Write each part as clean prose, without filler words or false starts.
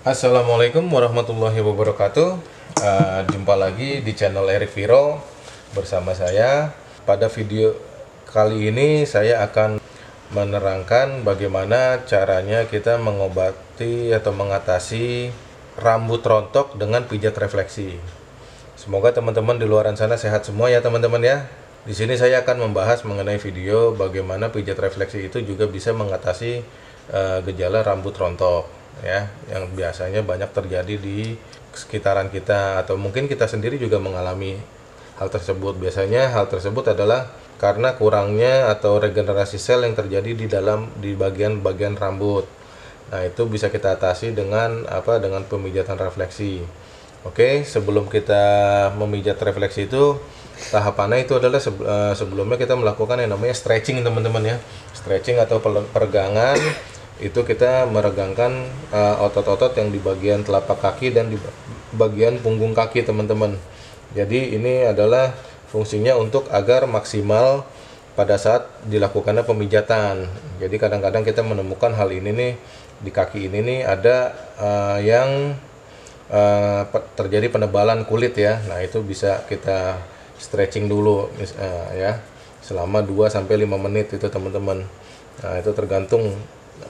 Assalamualaikum warahmatullahi wabarakatuh. Jumpa lagi di channel Erik Viro bersama saya. Pada video kali ini saya akan menerangkan bagaimana caranya kita mengobati atau mengatasi rambut rontok dengan pijat refleksi. Semoga teman-teman di luar sana sehat semua ya teman-teman ya. Di sini saya akan membahas mengenai video bagaimana pijat refleksi itu juga bisa mengatasi gejala rambut rontok ya, yang biasanya banyak terjadi di sekitaran kita atau mungkin kita sendiri juga mengalami hal tersebut. Biasanya hal tersebut adalah karena kurangnya atau regenerasi sel yang terjadi di bagian-bagian rambut. Nah, itu bisa kita atasi dengan dengan pemijatan refleksi. Oke, sebelum kita memijat refleksi itu, tahapannya itu adalah sebelumnya kita melakukan yang namanya stretching teman-teman ya. Stretching atau peregangan itu kita meregangkan otot-otot yang di bagian telapak kaki dan di bagian punggung kaki teman-teman. Jadi ini adalah fungsinya untuk agar maksimal pada saat dilakukannya pemijatan. Jadi kadang-kadang kita menemukan hal ini nih di kaki ini nih ada yang terjadi penebalan kulit ya. Nah, itu bisa kita stretching dulu ya selama 2-5 menit itu teman-teman. Nah, itu tergantung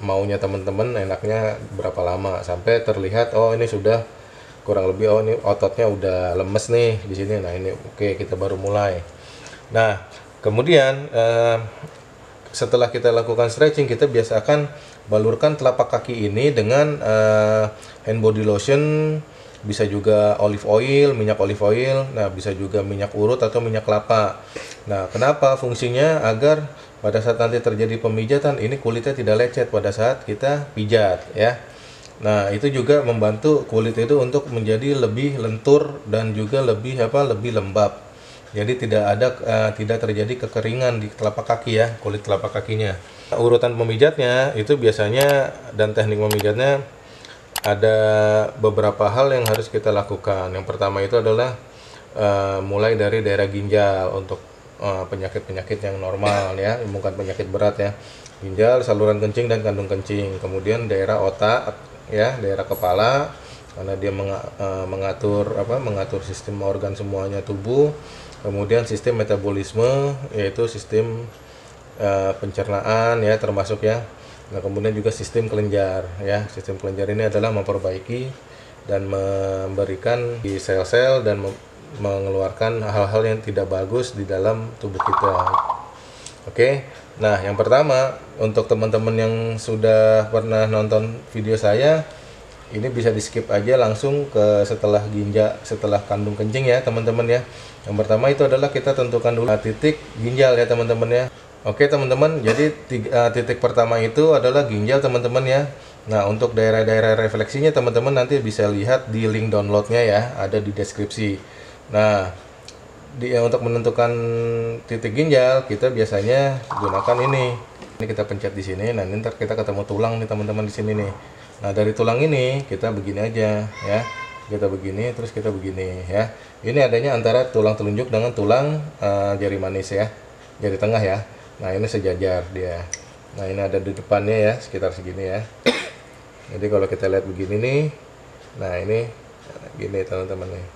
maunya teman-teman, enaknya berapa lama sampai terlihat oh ini sudah kurang lebih, oh ini ototnya udah lemes nih di sini. Nah, ini oke, kita baru mulai. Nah, kemudian setelah kita lakukan stretching, kita biasakan balurkan telapak kaki ini dengan hand body lotion, bisa juga olive oil, minyak olive oil, nah bisa juga minyak urut atau minyak kelapa. Nah, kenapa? Fungsinya agar pada saat nanti terjadi pemijatan ini kulitnya tidak lecet pada saat kita pijat ya. Nah, itu juga membantu kulit itu untuk menjadi lebih lentur dan juga lebih lembab. Jadi tidak terjadi kekeringan di telapak kaki ya, kulit telapak kakinya. Urutan pemijatnya itu biasanya dan teknik memijatnya ada beberapa hal yang harus kita lakukan. Yang pertama itu adalah mulai dari daerah ginjal untuk penyakit-penyakit yang normal ya, bukan penyakit berat ya. Ginjal, saluran kencing dan kandung kencing. Kemudian daerah otak ya, daerah kepala karena dia mengatur sistem organ semuanya tubuh. Kemudian sistem metabolisme yaitu sistem pencernaan ya termasuk ya. Nah, kemudian juga sistem kelenjar ya. Sistem kelenjar ini adalah memperbaiki dan memberikan di sel-sel dan mengeluarkan hal-hal yang tidak bagus di dalam tubuh kita. Oke. Nah, yang pertama untuk teman-teman yang sudah pernah nonton video saya, ini bisa di skip aja langsung ke setelah kandung kencing ya teman-teman ya. Yang pertama itu adalah kita tentukan dulu titik ginjal ya teman-teman ya. Oke teman-teman, jadi titik pertama itu adalah ginjal teman-teman ya. Nah, untuk daerah-daerah refleksinya teman-teman nanti bisa lihat di link downloadnya ya, ada di deskripsi. Nah, untuk menentukan titik ginjal kita biasanya gunakan ini. Ini kita pencet di sini. Nah, nanti kita ketemu tulang nih teman-teman di sini nih. Nah, dari tulang ini kita begini aja ya. Kita begini terus kita begini ya. Ini adanya antara tulang telunjuk dengan tulang jari manis ya. Jari tengah ya. Nah, ini sejajar dia. Nah, ini ada di depannya ya, sekitar segini ya. Jadi kalau kita lihat begini nih. Nah, ini gini teman-teman nih.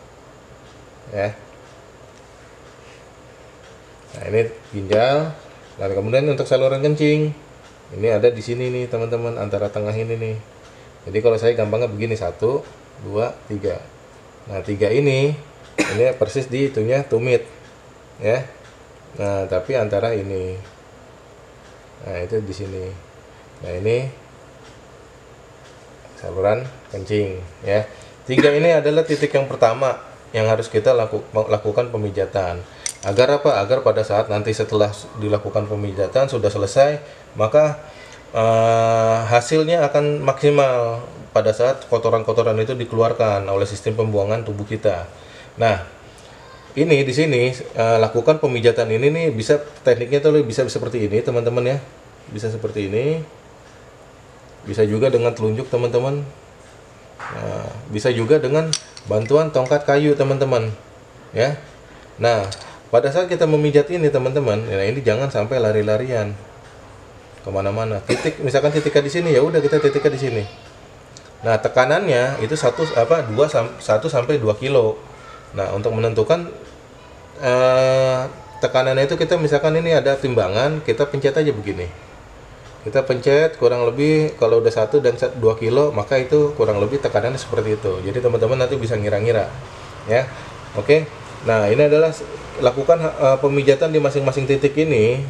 Ya. Nah, ini ginjal. Dan kemudian untuk saluran kencing, ini ada di sini nih teman-teman, antara tengah ini nih. Jadi kalau saya gampangnya begini, 1, 2, 3. Nah, 3 ini persis di itunya tumit ya. Nah, tapi antara ini, nah itu di sini. Nah, ini saluran kencing ya. 3 ini adalah titik yang pertama yang harus kita lakukan pemijatan. Agar apa? Agar pada saat nanti setelah dilakukan pemijatan sudah selesai, maka hasilnya akan maksimal pada saat kotoran-kotoran itu dikeluarkan oleh sistem pembuangan tubuh kita. Nah, ini di sini lakukan pemijatan ini nih, bisa tekniknya tuh bisa seperti ini teman-teman ya. Bisa seperti ini. Bisa juga dengan telunjuk teman-teman. Nah, bisa juga dengan bantuan tongkat kayu teman-teman ya. Nah, pada saat kita memijat ini teman-teman, nah ini jangan sampai lari-larian kemana-mana. Misalkan titiknya di sini, ya udah kita titiknya di sini. Nah, tekanannya itu 1 sampai 2 kilo. Nah, untuk menentukan tekanannya itu kita misalkan ini ada timbangan, kita pencet aja begini. Kita pencet kurang lebih kalau udah 1 dan 2 kilo, maka itu kurang lebih tekanannya seperti itu. Jadi teman-teman nanti bisa ngira-ngira ya. Oke. Nah, ini adalah lakukan pemijatan di masing-masing titik ini.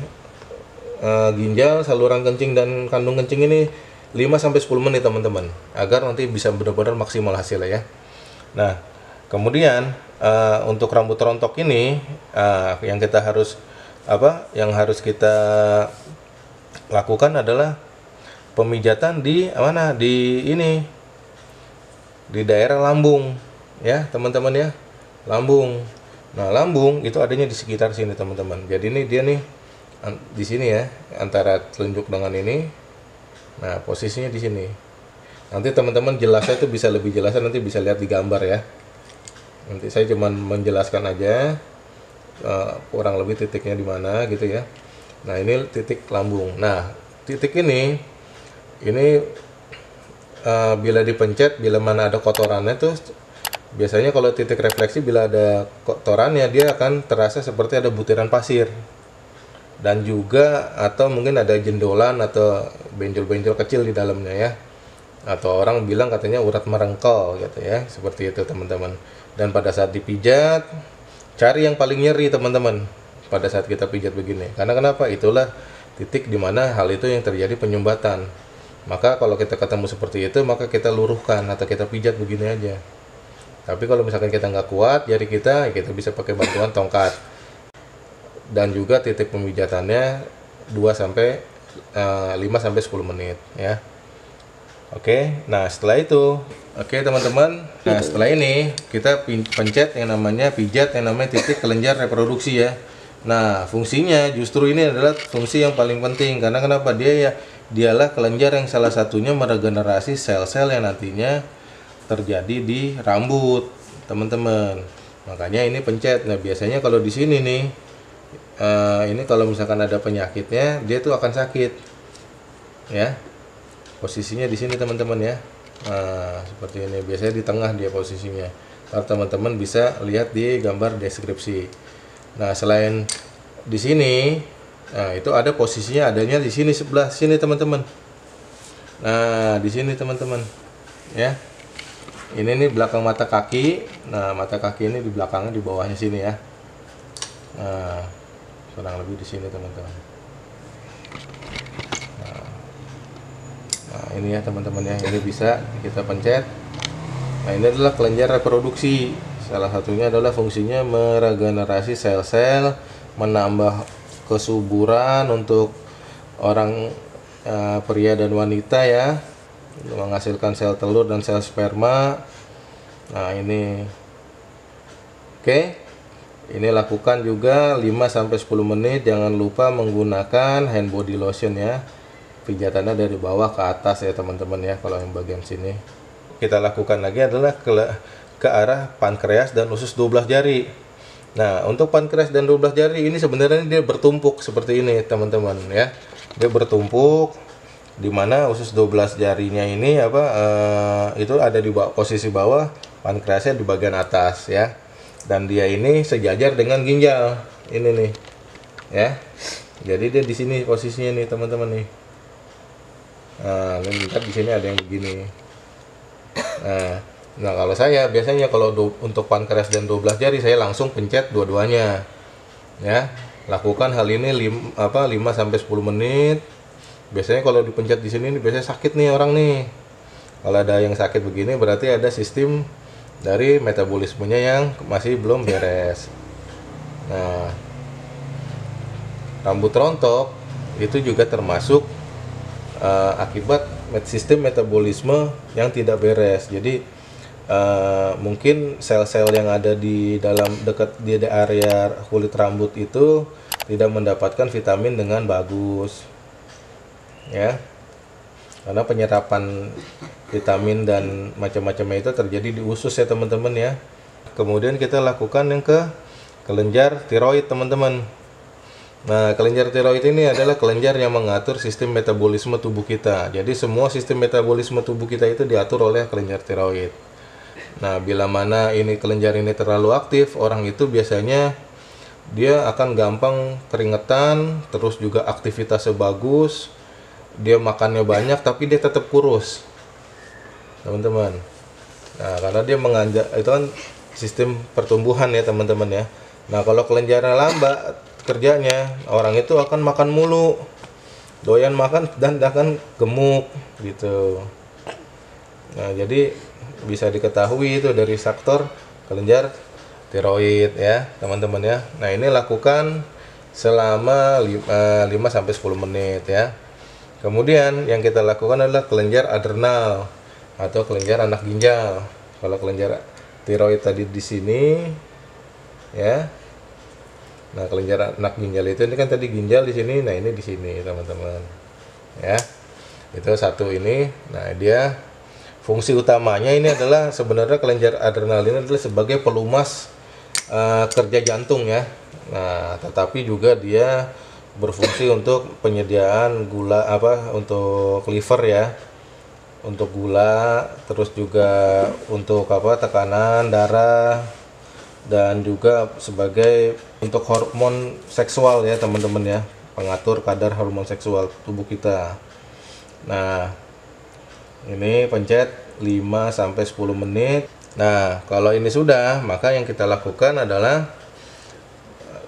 Ginjal, saluran kencing dan kandung kencing ini 5 sampai 10 menit teman-teman, agar nanti bisa benar-benar maksimal hasilnya ya. Nah, kemudian untuk rambut rontok ini yang kita harus kita lakukan adalah pemijatan di mana? Di ini, di daerah lambung ya, teman-teman ya. Lambung. Nah, lambung itu adanya di sekitar sini, teman-teman. Jadi ini dia nih di sini ya, antara telunjuk dengan ini. Nah, posisinya di sini. Nanti teman-teman jelasnya itu bisa lebih jelasnya nanti bisa lihat di gambar ya. Nanti saya cuman menjelaskan aja kurang lebih titiknya di mana gitu ya. Nah, ini titik lambung. Nah, titik ini bila dipencet, bila mana ada kotorannya tuh biasanya kalau titik refleksi bila ada kotorannya dia akan terasa seperti ada butiran pasir. Dan juga atau mungkin ada jendolan atau benjol-benjol kecil di dalamnya ya, atau orang bilang katanya urat merengkel gitu ya, seperti itu teman-teman. Dan pada saat dipijat, cari yang paling nyeri teman-teman pada saat kita pijat begini, karena kenapa? Itulah titik dimana hal itu yang terjadi penyumbatan. Maka kalau kita ketemu seperti itu, maka kita luruhkan atau kita pijat begini aja. Tapi kalau misalkan kita nggak kuat jari kita, ya kita bisa pakai bantuan tongkat. Dan juga titik pemijatannya 5 sampai 10 menit ya. Oke, nah setelah itu, oke teman-teman, nah setelah ini kita pencet yang namanya pijat yang namanya titik kelenjar reproduksi ya. Nah, fungsinya justru ini adalah fungsi yang paling penting, karena kenapa? Dialah kelenjar yang salah satunya meregenerasi sel-sel yang nantinya terjadi di rambut, teman-teman. Makanya ini pencet. Nah, biasanya kalau di sini nih ini kalau misalkan ada penyakitnya dia tuh akan sakit ya. Posisinya di sini teman-teman ya. Nah, seperti ini biasanya di tengah dia posisinya. Kalau teman-teman bisa lihat di gambar deskripsi. Nah, selain di sini, nah itu ada posisinya adanya di sini sebelah sini teman-teman. Nah, di sini teman-teman ya. Ini nih belakang mata kaki. Nah, mata kaki ini di belakangnya di bawahnya sini ya. Nah, kurang lebih di sini teman-teman. Nah, ini ya teman-teman ya, ini bisa kita pencet. Nah, ini adalah kelenjar reproduksi. Salah satunya adalah fungsinya meregenerasi sel-sel, menambah kesuburan untuk orang pria dan wanita ya, menghasilkan sel telur dan sel sperma. Nah, ini oke. Ini lakukan juga 5 sampai 10 menit. Jangan lupa menggunakan hand body lotion ya. Pijatannya dari bawah ke atas ya teman-teman ya, kalau yang bagian sini. Kita lakukan lagi adalah ke arah pankreas dan usus 12 jari. Nah, untuk pankreas dan 12 jari ini sebenarnya dia bertumpuk seperti ini teman-teman ya. Dia bertumpuk di mana usus 12 jarinya ini itu ada di posisi bawah, pankreasnya di bagian atas ya. Dan dia ini sejajar dengan ginjal ini nih ya. Jadi dia di sini posisinya nih teman-teman nih. Nah, lihat di sini ada yang begini. Nah, kalau saya biasanya kalau untuk pankreas dan 12 jari saya langsung pencet dua-duanya ya. Lakukan hal ini 5 sampai 10 menit. Biasanya kalau dipencet di sini nih biasanya sakit nih orang nih. Kalau ada yang sakit begini berarti ada sistem dari metabolismenya yang masih belum beres. Nah, rambut rontok itu juga termasuk akibat sistem metabolisme yang tidak beres. Jadi mungkin sel-sel yang ada di area kulit rambut itu tidak mendapatkan vitamin dengan bagus ya. Karena penyerapan vitamin dan macam-macamnya itu terjadi di usus ya teman-teman ya. Kemudian kita lakukan yang ke kelenjar tiroid teman-teman. Nah, kelenjar tiroid ini adalah kelenjar yang mengatur sistem metabolisme tubuh kita. Jadi semua sistem metabolisme tubuh kita itu diatur oleh kelenjar tiroid. Nah, bila mana ini kelenjar ini terlalu aktif, orang itu biasanya dia akan gampang keringetan, terus juga aktivitasnya bagus, dia makannya banyak tapi dia tetap kurus, teman-teman. Nah, karena dia menganjak itu kan sistem pertumbuhan ya, teman-teman ya. Nah, kalau kelenjarnya lambat kerjanya, orang itu akan makan mulu, doyan makan dan akan gemuk gitu. Nah, jadi bisa diketahui itu dari faktor kelenjar tiroid ya, teman-teman ya. Nah, ini lakukan selama 5 sampai 10 menit ya. Kemudian yang kita lakukan adalah kelenjar adrenal atau kelenjar anak ginjal. Kalau kelenjar tiroid tadi di sini ya. Nah, kelenjar anak ginjal itu ini kan tadi ginjal di sini, nah ini di sini, teman-teman. Ya. Itu satu ini. Nah, dia fungsi utamanya ini adalah sebenarnya kelenjar adrenal ini adalah sebagai pelumas kerja jantung ya. Nah, tetapi juga dia berfungsi untuk penyediaan gula untuk liver ya. Untuk gula, terus juga untuk tekanan darah, dan juga sebagai untuk hormon seksual ya, teman-teman ya, pengatur kadar hormon seksual tubuh kita. Nah, ini pencet 5 sampai 10 menit. Nah, kalau ini sudah, maka yang kita lakukan adalah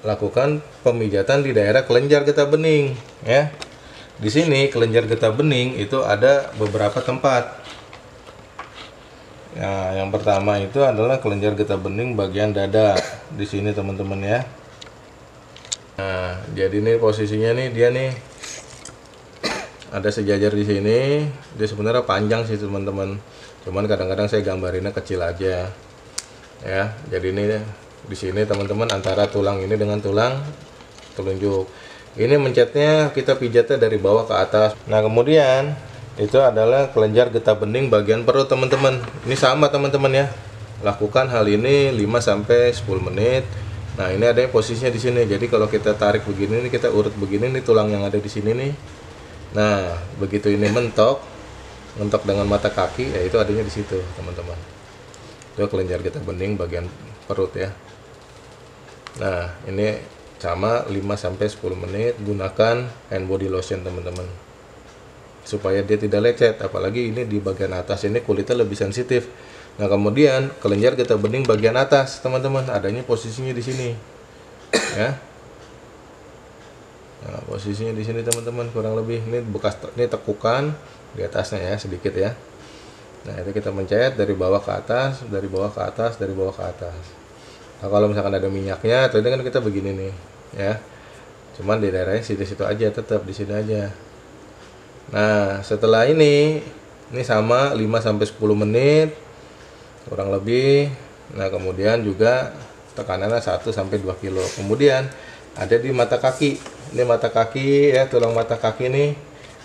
lakukan pemijatan di daerah kelenjar getah bening ya. Di sini kelenjar getah bening itu ada beberapa tempat. Nah, yang pertama itu adalah kelenjar getah bening bagian dada di sini, teman-teman ya. Nah, jadi ini posisinya nih, dia nih ada sejajar di sini. Dia sebenarnya panjang sih, teman-teman. Cuman kadang-kadang saya gambarinnya kecil aja. Ya, jadi ini di sini, teman-teman, antara tulang ini dengan tulang telunjuk. Ini mencetnya kita pijatnya dari bawah ke atas. Nah, kemudian itu adalah kelenjar getah bening bagian perut, teman-teman. Ini sama, teman-teman ya. Lakukan hal ini 5 sampai 10 menit. Nah, ini ada posisinya di sini. Jadi kalau kita tarik begini nih, kita urut begini nih tulang yang ada di sini nih. Nah, begitu ini mentok dengan mata kaki, ya itu adanya di situ, teman-teman. Itu kelenjar getah bening bagian perut ya. Nah, ini sama 5 sampai 10 menit. Gunakan hand body lotion, teman-teman, supaya dia tidak lecet, apalagi ini di bagian atas ini kulitnya lebih sensitif. Nah, kemudian kelenjar getah bening bagian atas, teman-teman, adanya posisinya di sini ya. Nah, posisinya di sini, teman-teman, kurang lebih ini bekas ini tekukan di atasnya ya, sedikit ya. Nah, itu kita mencet dari bawah ke atas, dari bawah ke atas, dari bawah ke atas. Nah, kalau misalkan ada minyaknya, tadi kan kita begini nih ya. Cuman di daerahnya situ-situ aja, tetap di sini aja. Nah, setelah ini sama 5 sampai 10 menit kurang lebih. Nah, kemudian juga tekanannya 1 sampai 2 kilo. Kemudian ada di mata kaki. Ini mata kaki ya, tulang mata kaki nih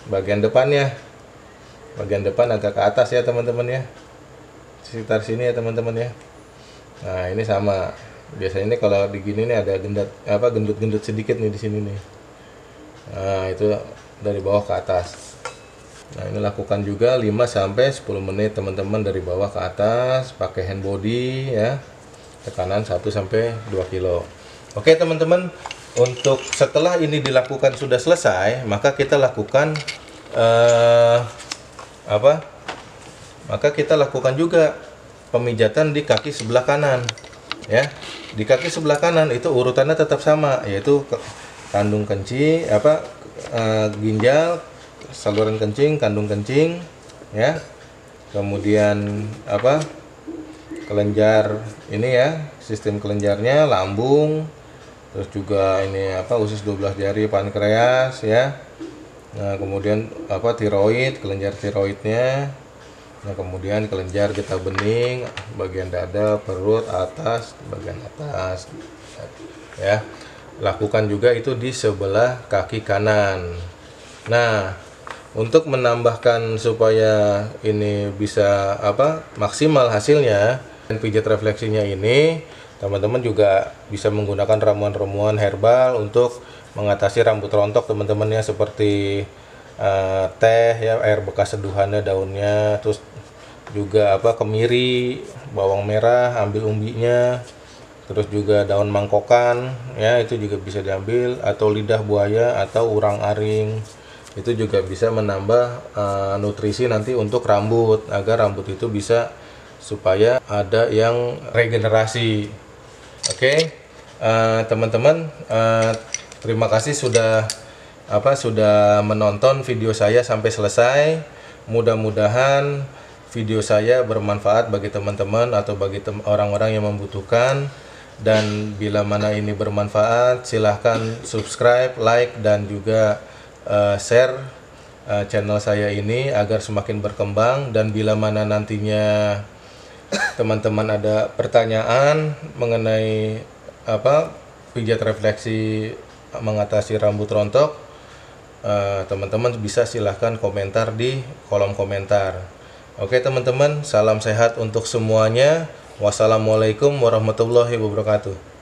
bagian depannya. Bagian depan agak ke atas ya, teman-teman ya. Sekitar sini ya, teman-teman ya. Nah, ini sama. Biasanya ini kalau di gini nih ada gendut-gendut sedikit nih di sini nih. Nah, itu dari bawah ke atas. Nah, ini lakukan juga 5 sampai 10 menit, teman-teman, dari bawah ke atas pakai hand body ya. Tekanan 1 sampai 2 kilo. Oke, teman-teman, untuk setelah ini dilakukan sudah selesai, maka kita lakukan Maka kita lakukan juga pemijatan di kaki sebelah kanan ya. Di kaki sebelah kanan itu urutannya tetap sama, yaitu kandung kencing, ginjal, saluran kencing, kandung kencing ya. Kemudian kelenjar ini ya, sistem kelenjarnya, lambung, terus juga ini usus 12 jari, pankreas ya. Nah, kemudian tiroid, kelenjar tiroidnya. Nah, kemudian kelenjar getah bening bagian dada, perut, bagian atas ya. Lakukan juga itu di sebelah kaki kanan. Nah, untuk menambahkan supaya ini bisa maksimal hasilnya, dan pijat refleksinya ini, teman-teman juga bisa menggunakan ramuan-ramuan herbal untuk mengatasi rambut rontok teman-teman ya, seperti teh ya, air bekas seduhannya, daunnya, terus juga kemiri, bawang merah, ambil umbinya, terus juga daun mangkokan ya, itu juga bisa diambil, atau lidah buaya atau urang-aring, itu juga bisa menambah nutrisi nanti untuk rambut, agar rambut itu bisa supaya ada yang regenerasi. Oke, teman-teman, terima kasih sudah menonton video saya sampai selesai. Mudah-mudahan video saya bermanfaat bagi teman-teman atau bagi orang-orang yang membutuhkan. Dan bila mana ini bermanfaat, silahkan subscribe, like, dan juga share channel saya ini agar semakin berkembang. Dan bila mana nantinya teman-teman ada pertanyaan mengenai pijat refleksi mengatasi rambut rontok, teman-teman bisa silahkan komentar di kolom komentar. Oke teman-teman, salam sehat untuk semuanya. Wassalamualaikum warahmatullahi wabarakatuh.